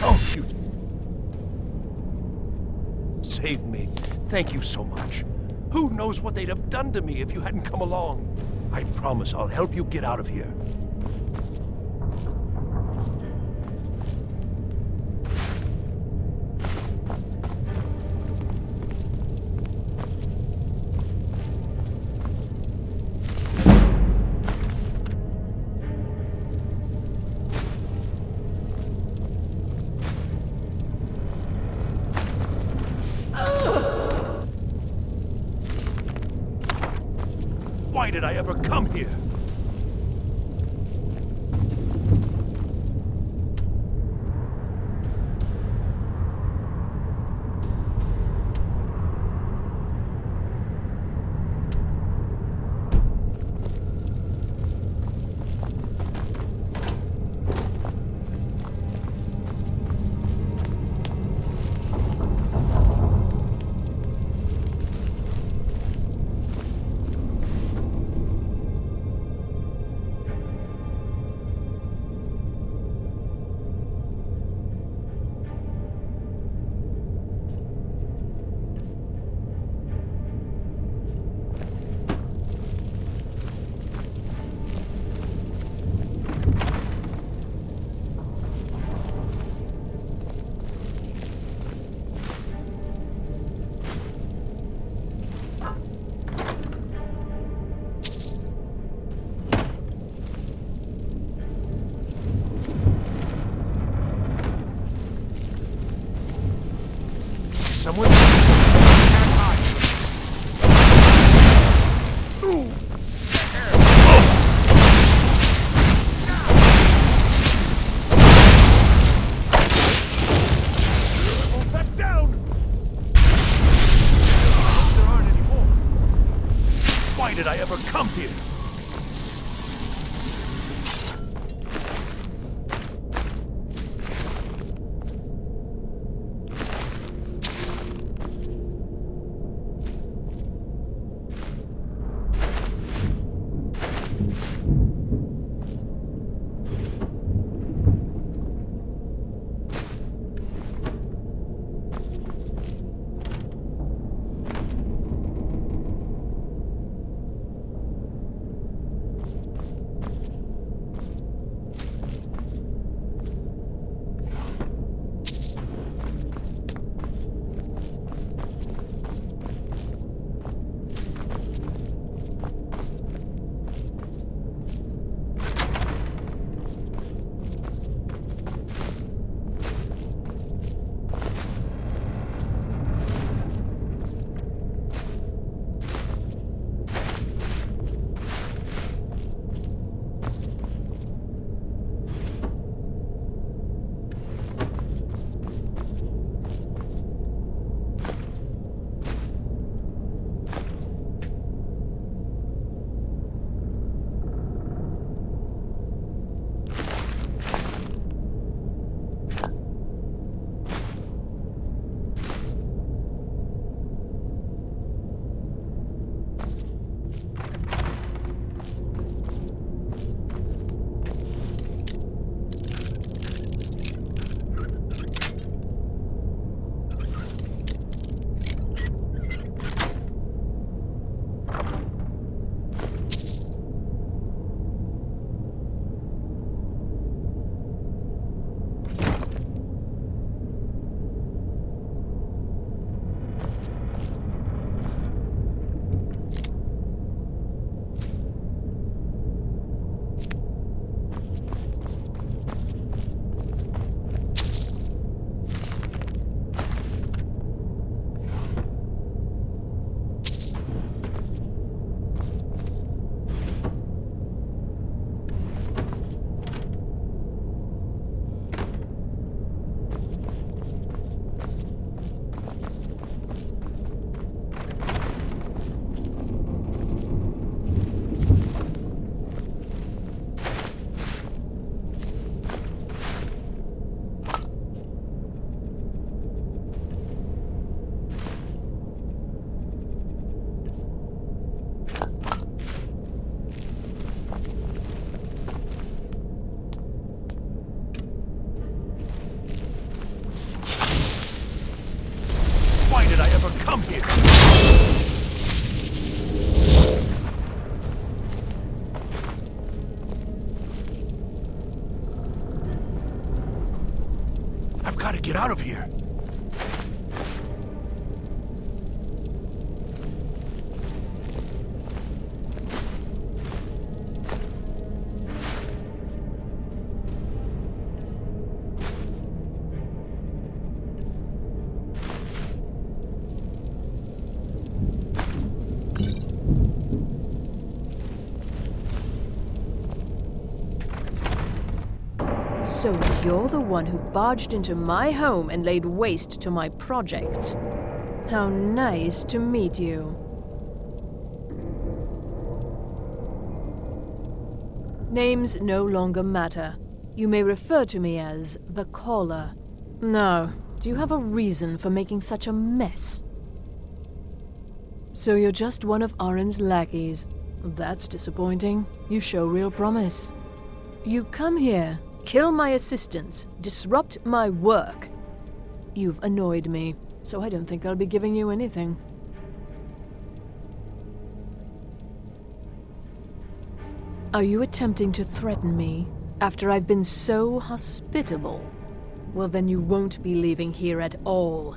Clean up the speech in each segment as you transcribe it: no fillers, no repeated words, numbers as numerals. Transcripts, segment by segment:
Oh, you saved me. Thank you so much. Who knows what they'd have done to me if you hadn't come along? I promise I'll help you get out of here. Why did I ever come here? Someone can't hide. Ooh. Hold that down. There aren't any more. Why did I ever come here? ever come here. I've got to get out of here. So you're the one who barged into my home and laid waste to my projects. How nice to meet you. Names no longer matter. You may refer to me as the Caller. Now, do you have a reason for making such a mess? So you're just one of Arin's lackeys. That's disappointing. You show real promise. You come here, kill my assistants, disrupt my work. You've annoyed me, so I don't think I'll be giving you anything. Are you attempting to threaten me after I've been so hospitable? Well, then you won't be leaving here at all.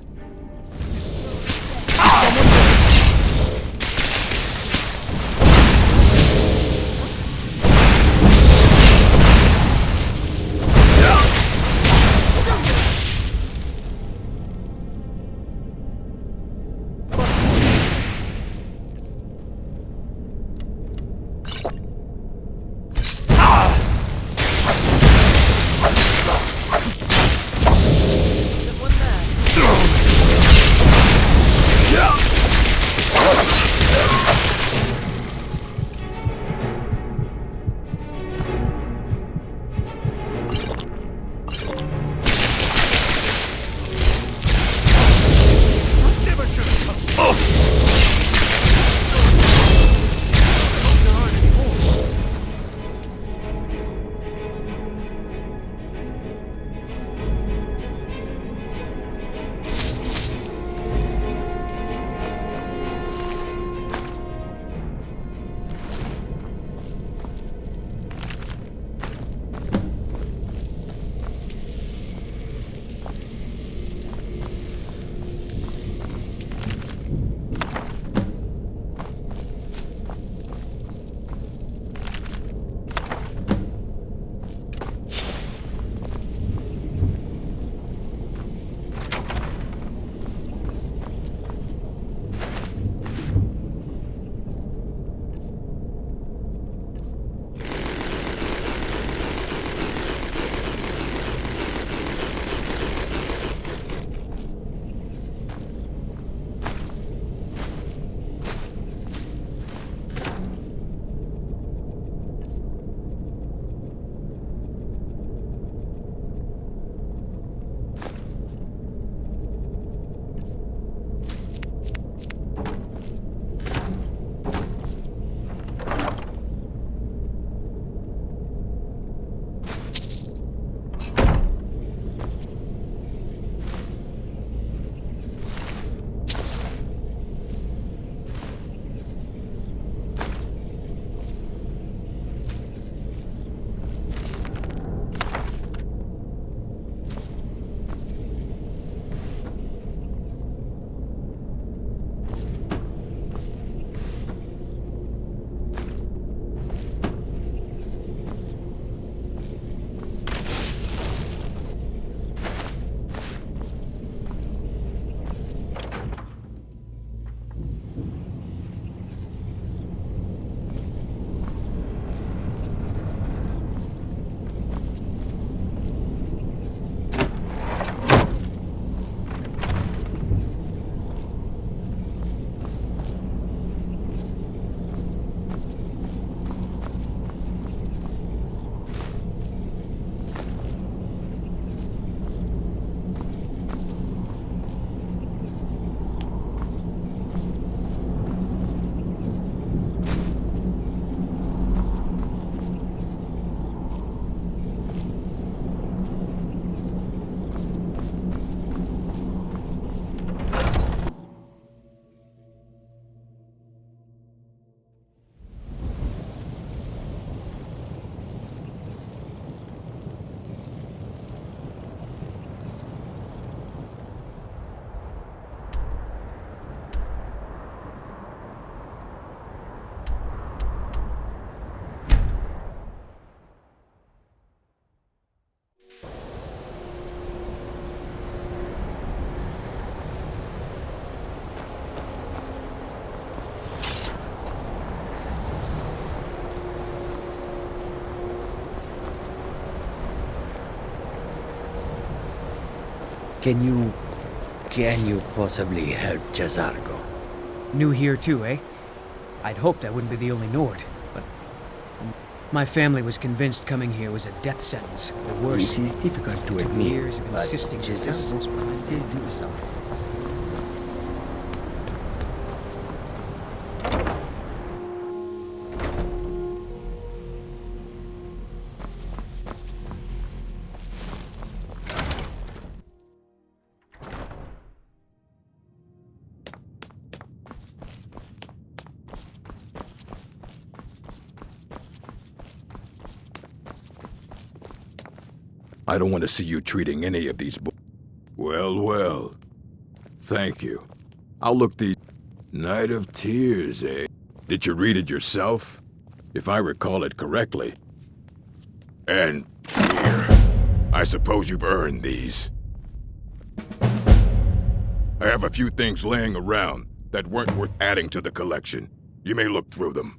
Can you possibly help Jazargo? New here too, eh? I'd hoped I wouldn't be the only Nord, but my family was convinced coming here was a death sentence, or worse. It is difficult to It took admit, years of but insisting that this- Jazargo will still do something. I don't want to see you treating any of these Well, well. Thank you. I'll look these... Night of Tears, eh? Did you read it yourself? If I recall it correctly. And here. I suppose you've earned these. I have a few things laying around that weren't worth adding to the collection. You may look through them.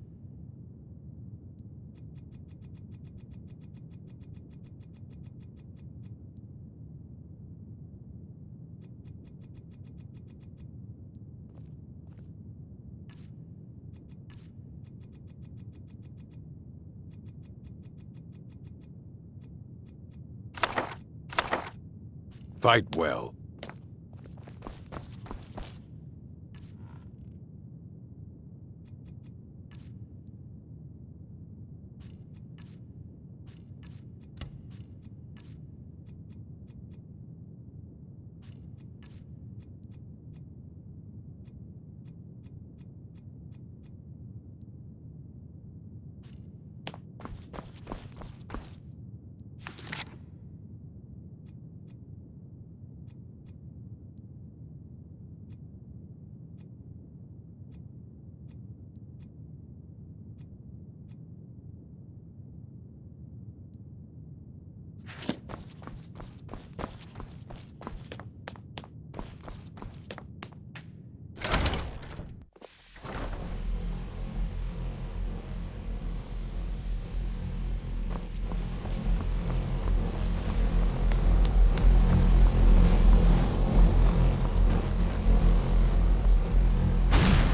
Fight well.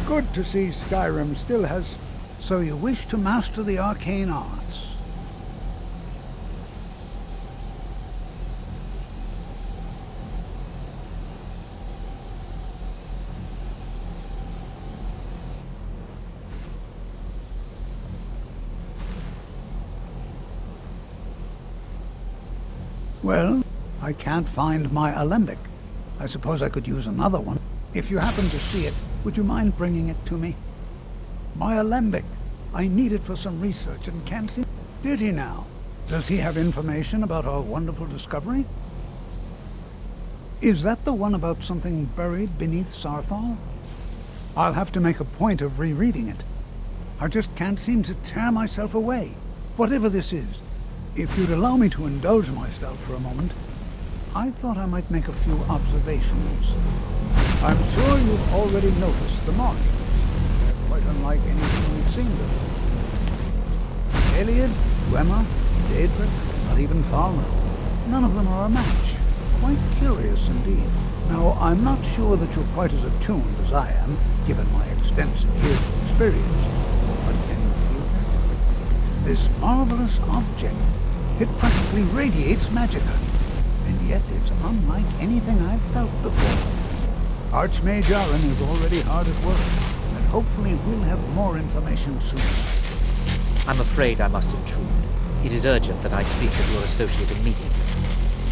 Good to see Skyrim still has... So you wish to master the arcane arts? Well, I can't find my alembic. I suppose I could use another one. If you happen to see it, would you mind bringing it to me? My alembic. I need it for some research and can't see... Did he now? Does he have information about our wonderful discovery? Is that the one about something buried beneath Sarthal? I'll have to make a point of rereading it. I just can't seem to tear myself away. Whatever this is, if you'd allow me to indulge myself for a moment, I thought I might make a few observations. I'm sure you've already noticed the markings. They're quite unlike anything we've seen before. Eliad, Dwemer, Daedric, not even Falmer. None of them are a match. Quite curious indeed. Now, I'm not sure that you're quite as attuned as I am, given my extensive years of experience. But can you feel that? This marvelous object, it practically radiates magicka. And yet it's unlike anything I've felt before. Archmage Aaron is already hard at work, and hopefully we'll have more information soon. I'm afraid I must intrude. It is urgent that I speak with your associate immediately.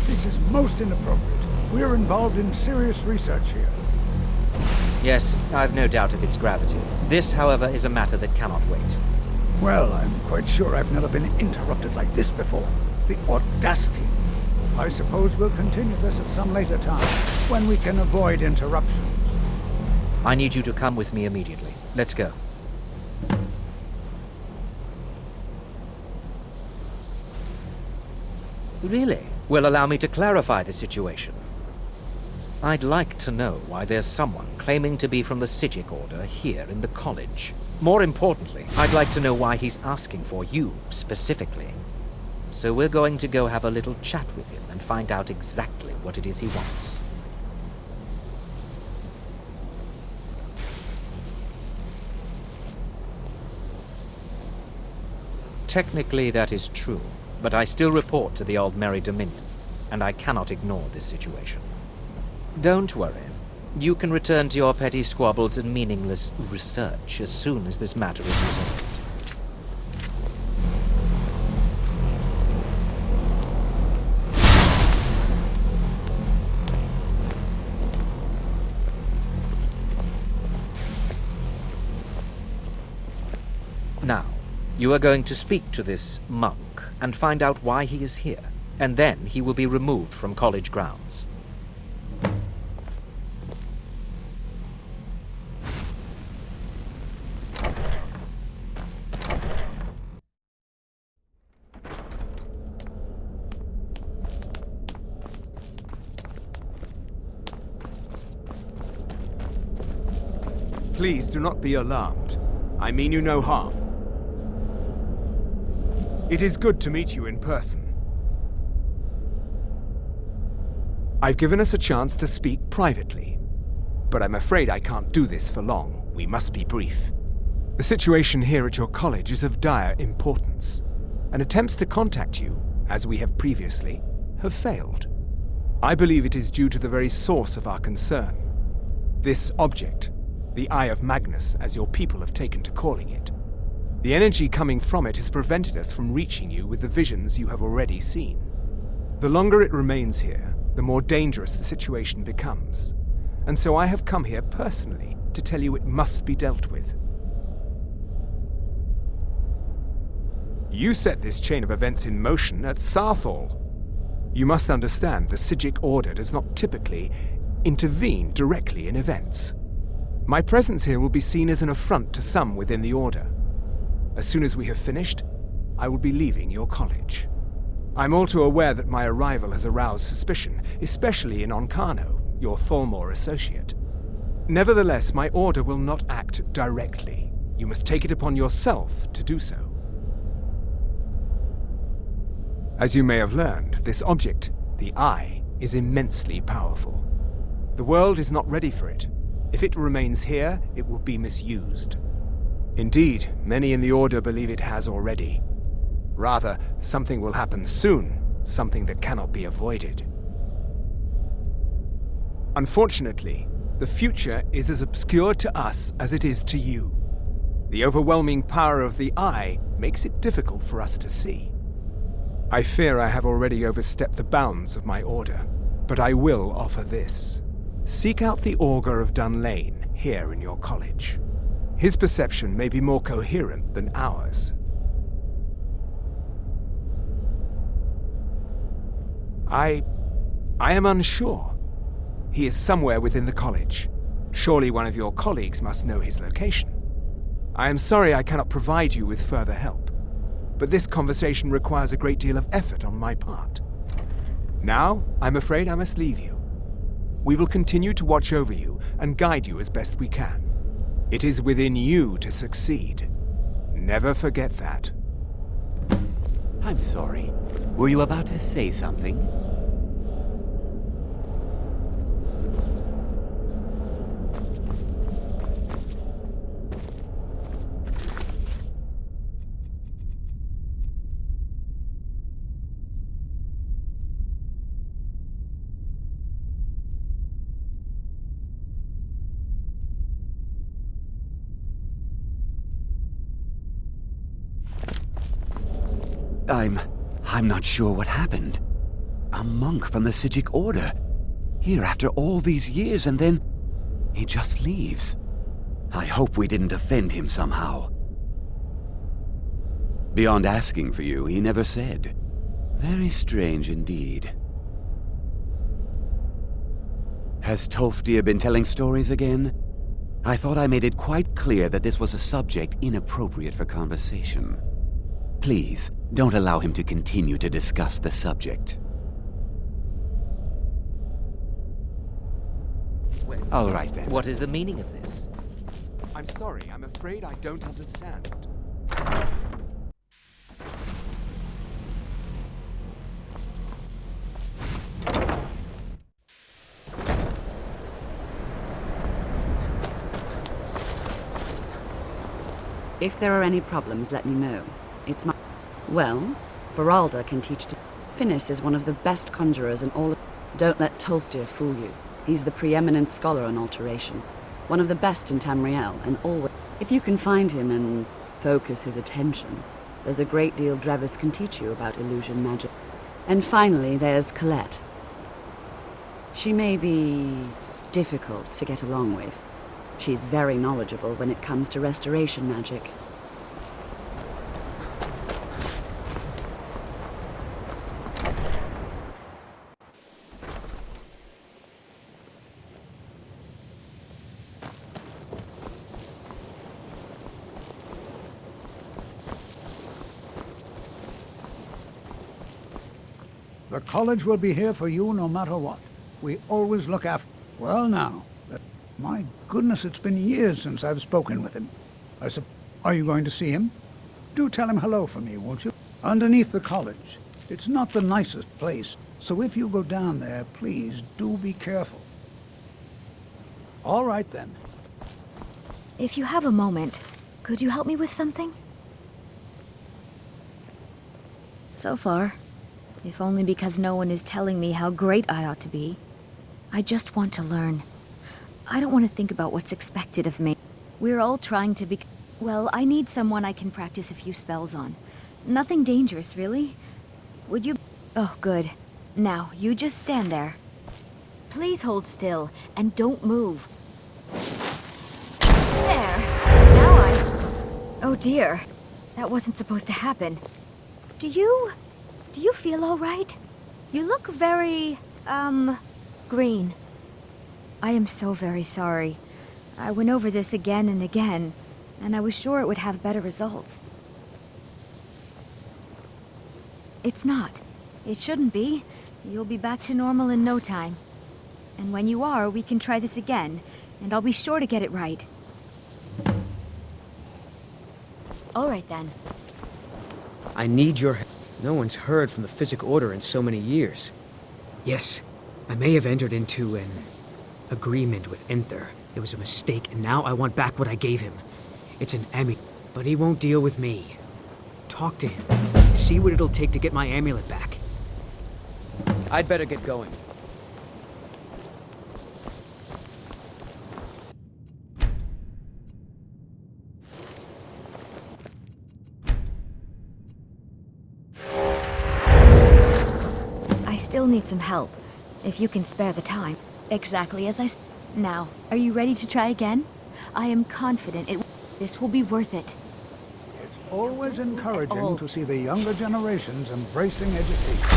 This is most inappropriate. We're involved in serious research here. Yes, I've no doubt of its gravity. This, however, is a matter that cannot wait. Well, I'm quite sure I've never been interrupted like this before. The audacity. I suppose we'll continue this at some later time, when we can avoid interruptions. I need you to come with me immediately. Let's go. Really? Well, allow me to clarify the situation. I'd like to know why there's someone claiming to be from the Psijic Order here in the college. More importantly, I'd like to know why he's asking for you, specifically. So we're going to go have a little chat with him and find out exactly what it is he wants. Technically, that is true, but I still report to the Old Merry Dominion, and I cannot ignore this situation. Don't worry. You can return to your petty squabbles and meaningless research as soon as this matter is resolved. Now, you are going to speak to this monk and find out why he is here, and then he will be removed from college grounds. Please do not be alarmed. I mean you no harm. It is good to meet you in person. I've given us a chance to speak privately, but I'm afraid I can't do this for long. We must be brief. The situation here at your college is of dire importance, and attempts to contact you, as we have previously, have failed. I believe it is due to the very source of our concern. This object, the Eye of Magnus, as your people have taken to calling it. The energy coming from it has prevented us from reaching you with the visions you have already seen. The longer it remains here, the more dangerous the situation becomes. And so I have come here personally to tell you it must be dealt with. You set this chain of events in motion at Sarthal. You must understand the Psijic Order does not typically intervene directly in events. My presence here will be seen as an affront to some within the Order. As soon as we have finished, I will be leaving your college. I'm all too aware that my arrival has aroused suspicion, especially in Onkano, your Thalmor associate. Nevertheless, my order will not act directly. You must take it upon yourself to do so. As you may have learned, this object, the Eye, is immensely powerful. The world is not ready for it. If it remains here, it will be misused. Indeed, many in the Order believe it has already. Rather, something will happen soon, something that cannot be avoided. Unfortunately, the future is as obscure to us as it is to you. The overwhelming power of the Eye makes it difficult for us to see. I fear I have already overstepped the bounds of my order, but I will offer this. Seek out the Augur of Dunlane here in your college. His perception may be more coherent than ours. I am unsure. He is somewhere within the college. Surely one of your colleagues must know his location. I am sorry I cannot provide you with further help, but this conversation requires a great deal of effort on my part. Now, I'm afraid I must leave you. We will continue to watch over you and guide you as best we can. It is within you to succeed. Never forget that. I'm sorry. Were you about to say something? I'm not sure what happened. A monk from the Psijic Order. Here after all these years, and then he just leaves. I hope we didn't offend him somehow. Beyond asking for you, he never said. Very strange indeed. Has Tofdir been telling stories again? I thought I made it quite clear that this was a subject inappropriate for conversation. Please, don't allow him to continue to discuss the subject. All right then. What is the meaning of this? I'm sorry, I'm afraid I don't understand. If there are any problems, let me know. It's my... Well, Beralda can teach to... Finis is one of the best conjurers in all of... Don't let Tolfdir fool you. He's the preeminent scholar on alteration. One of the best in Tamriel, and always... If you can find him and focus his attention, there's a great deal Drevis can teach you about illusion magic. And finally, there's Colette. She may be difficult to get along with. She's very knowledgeable when it comes to restoration magic. The college will be here for you no matter what. We always look after... Well now, my goodness, it's been years since I've spoken with him. Are you going to see him? Do tell him hello for me, won't you? Underneath the college. It's not the nicest place, so if you go down there, please do be careful. All right then. If you have a moment, could you help me with something? So far, if only because no one is telling me how great I ought to be, I just want to learn. I don't want to think about what's expected of me. We're all trying to be... Well, I need someone I can practice a few spells on. Nothing dangerous, really. Would you... Oh, good. Now, you just stand there. Please hold still, and don't move. There. Now Oh dear. That wasn't supposed to happen. Do you feel all right? You look very, green. I am so very sorry. I went over this again and again, and I was sure it would have better results. It's not. It shouldn't be. You'll be back to normal in no time. And when you are, we can try this again, and I'll be sure to get it right. All right then. I need your help. No one's heard from the Physic Order in so many years. Yes, I may have entered into an agreement with Enther. It was a mistake, and now I want back what I gave him. It's an amulet, but he won't deal with me. Talk to him. See what it'll take to get my amulet back. I'd better get going. I still need some help, if you can spare the time. Exactly as I s- Now, are you ready to try again? I am confident this will be worth it. It's always encouraging to see the younger generations embracing education.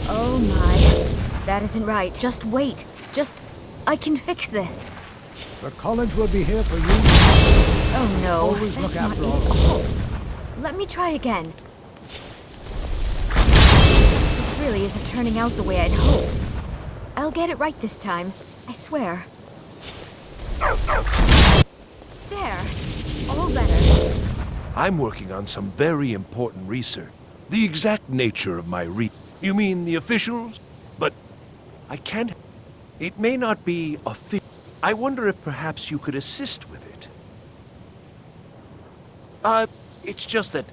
Oh my. That isn't right. Just wait. I can fix this. The college will be here for you. Oh no. Always That's look not after it. all. Oh. Let me try again. This really isn't turning out the way I'd hoped. I'll get it right this time. I swear. There. All better. I'm working on some very important research. The exact nature of my You mean the officials? But I can't... It may not be official. I wonder if perhaps you could assist with it. It's just that,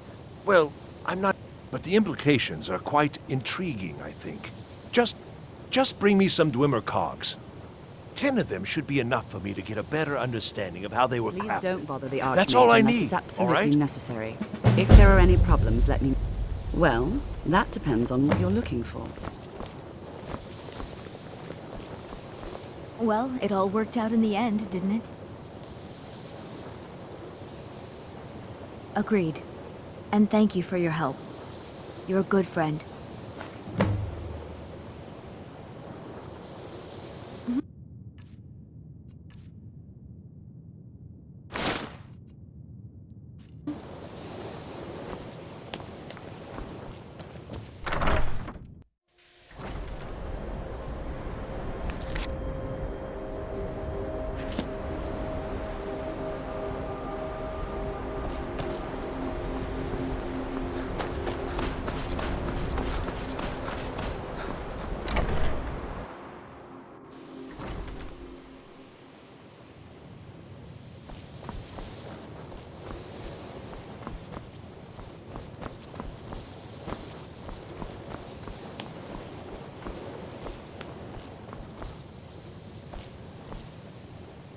well, I'm not... But the implications are quite intriguing, I think. Just bring me some Dwemer cogs. 10 of them should be enough for me to get a better understanding of how they were Please crafted. don't bother the Archmage That's all I unless need, it's all absolutely right? necessary. If there are any problems, let me... Well, that depends on what you're looking for. Well, it all worked out in the end, didn't it? Agreed. And thank you for your help. You're a good friend.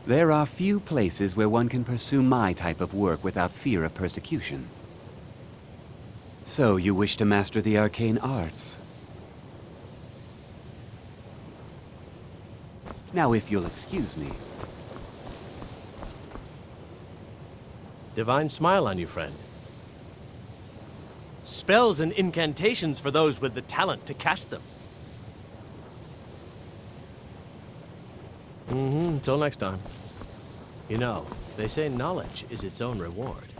There are few places where one can pursue my type of work without fear of persecution. So, you wish to master the arcane arts? Now, if you'll excuse me. Divine smile on you, friend. Spells and incantations for those with the talent to cast them. Until next time. You know, they say knowledge is its own reward.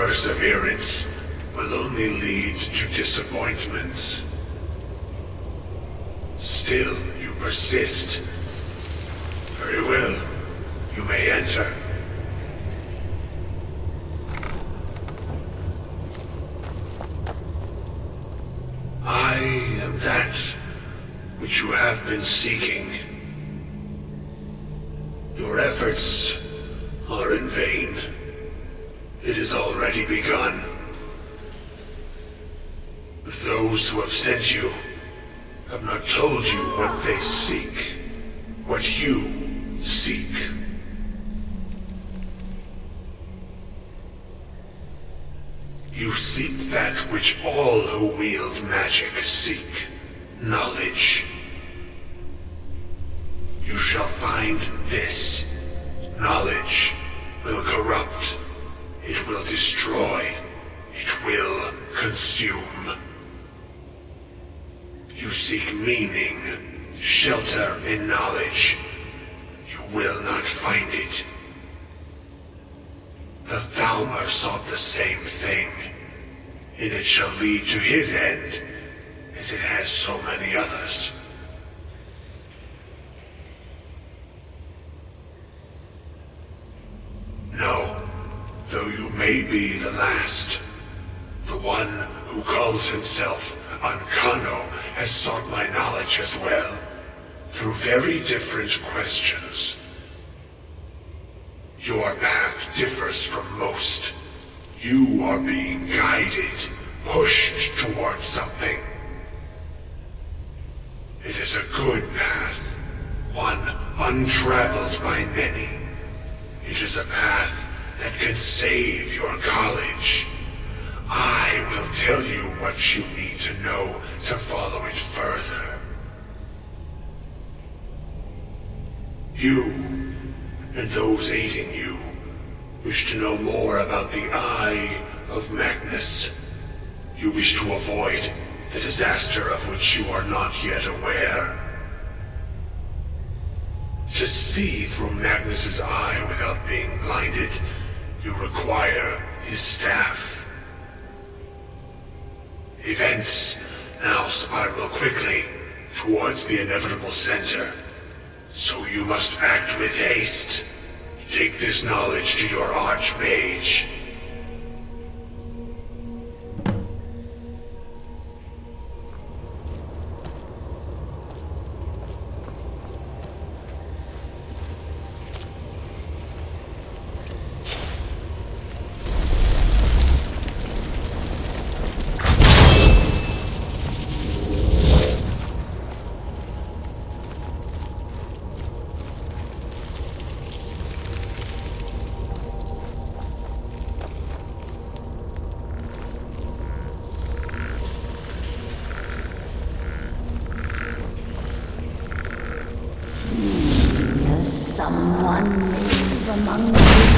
perseverance will only lead to disappointments. Still, you persist. Very well. You may enter. I am that which you have been seeking. Your efforts are in vain. It has already begun. But those who have sent you have not told you what they seek, what you seek. You seek that which all who wield magic seek, knowledge. You shall find this. Knowledge will corrupt. It will destroy. It will consume. You seek meaning, shelter in knowledge. You will not find it. The Thalmor sought the same thing, and it shall lead to his end, as it has so many others. No, though you may be the last, the one who calls himself Ancano has sought my knowledge as well, through very different questions. Your path differs from most. You are being guided, pushed towards something. It is a good path, one untraveled by many. It is a path that can save your college. I will tell you what you need to know to follow it further. You, and those aiding you, wish to know more about the Eye of Magnus. You wish to avoid the disaster of which you are not yet aware. To see through Magnus's eye without being blinded, you require his staff. Events now spiral quickly towards the inevitable center, so you must act with haste. Take this knowledge to your Archmage. Someone live among the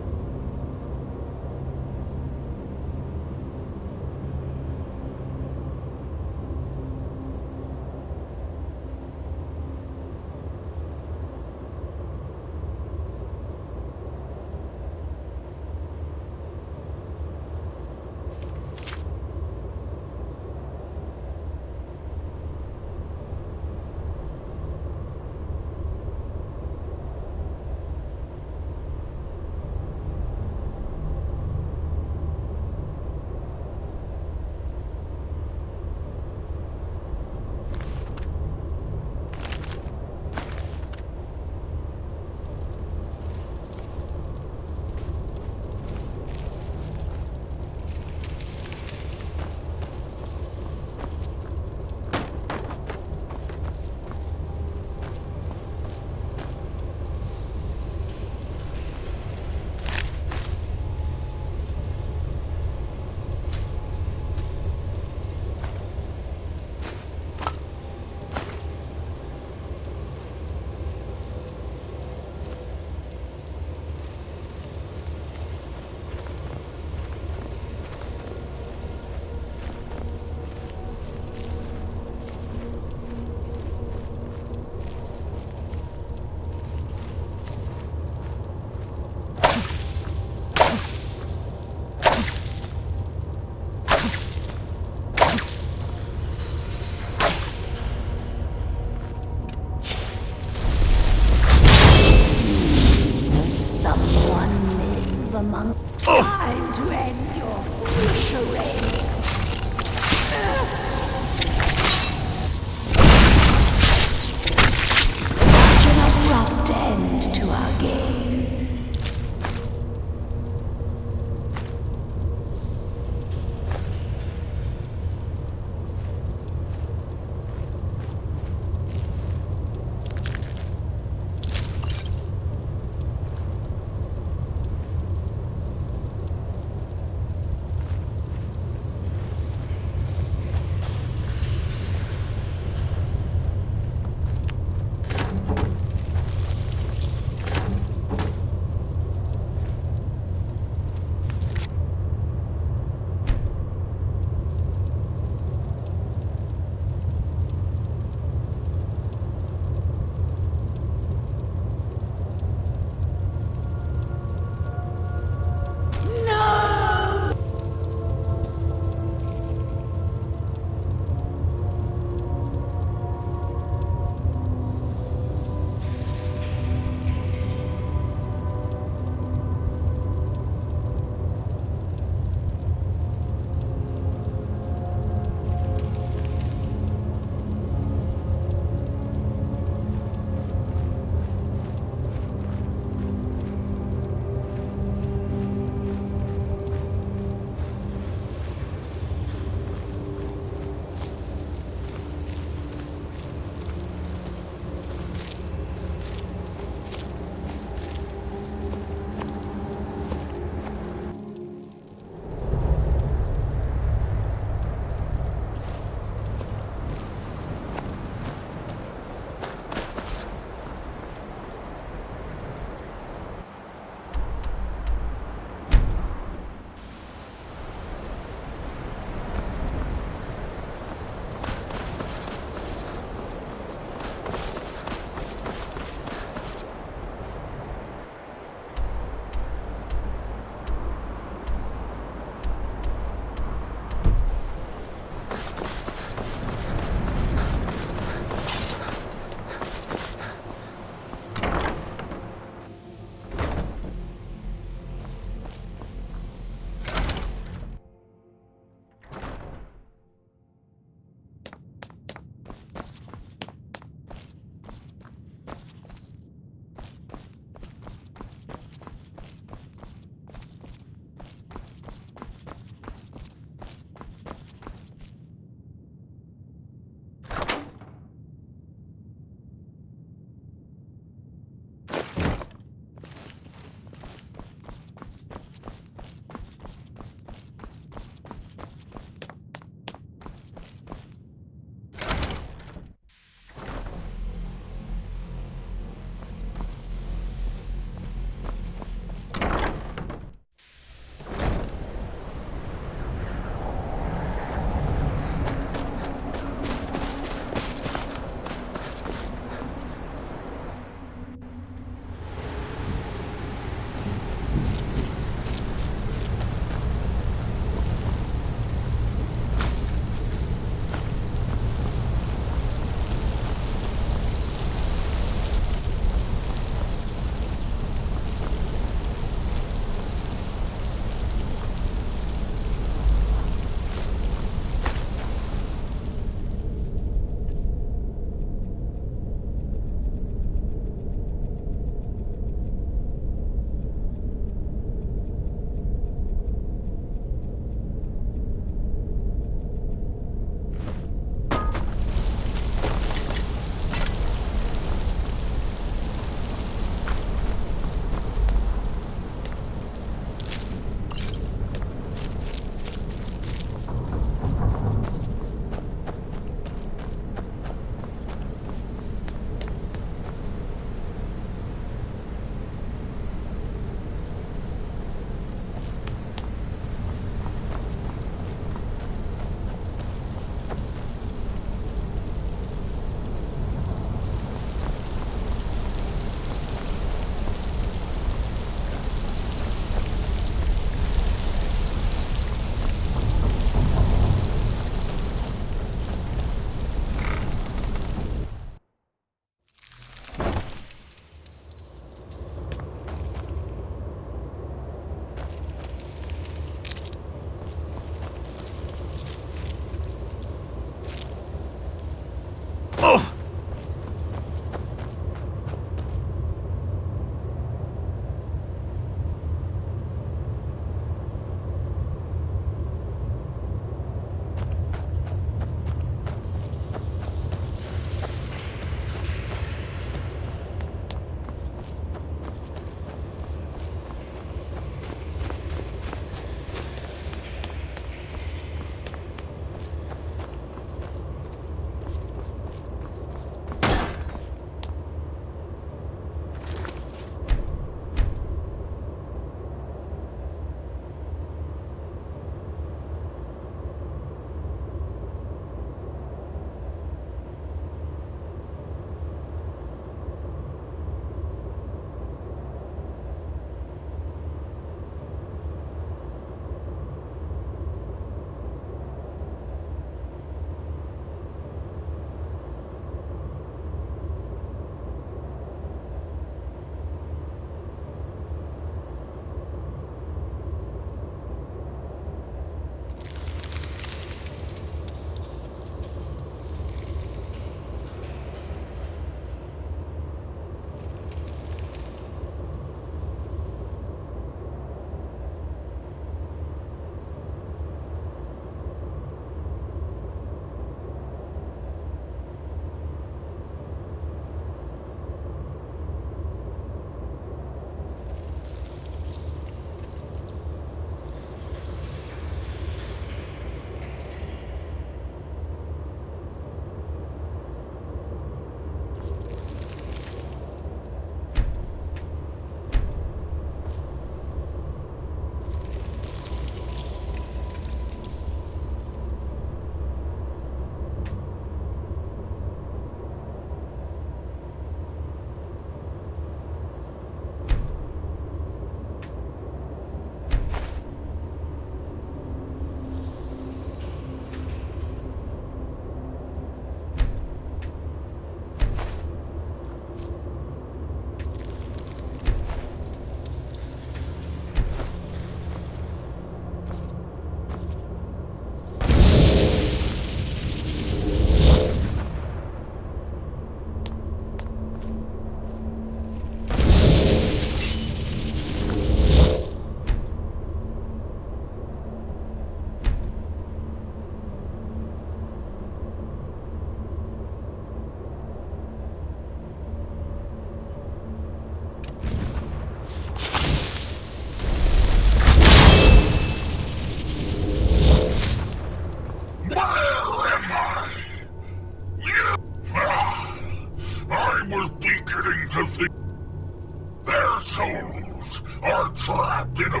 souls are trapped in a...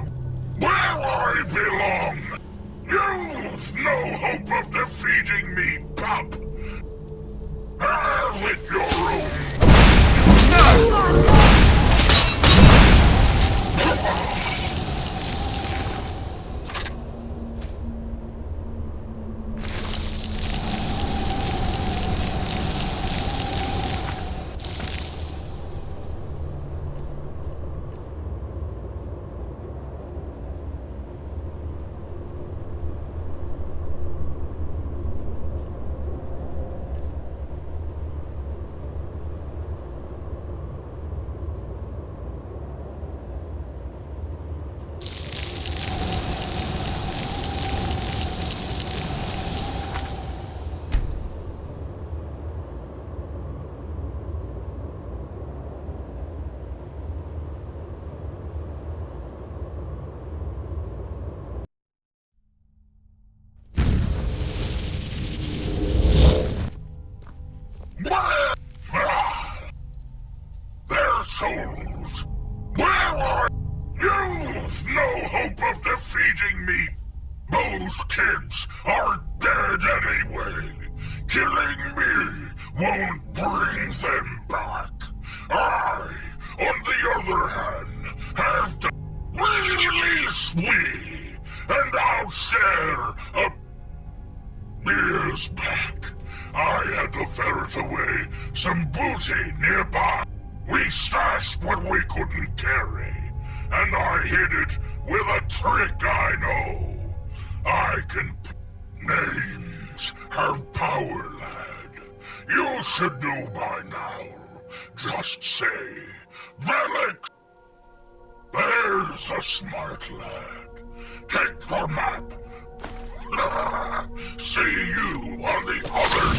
where I belong! You've no hope of defeating me, pup! Have it your own... Their souls! Where are... You've no hope of defeating me! Those kids are dead anyway! Killing me won't bring them back! I, on the other hand, have to... Release me! And I'll share a... Years back, I had to ferret away some booty nearby. We stashed what we couldn't carry, and I hid it with a trick I know. I can... Names have power, lad. You should know by now. Just say, Velik! There's a smart lad. Take the map. See you on the other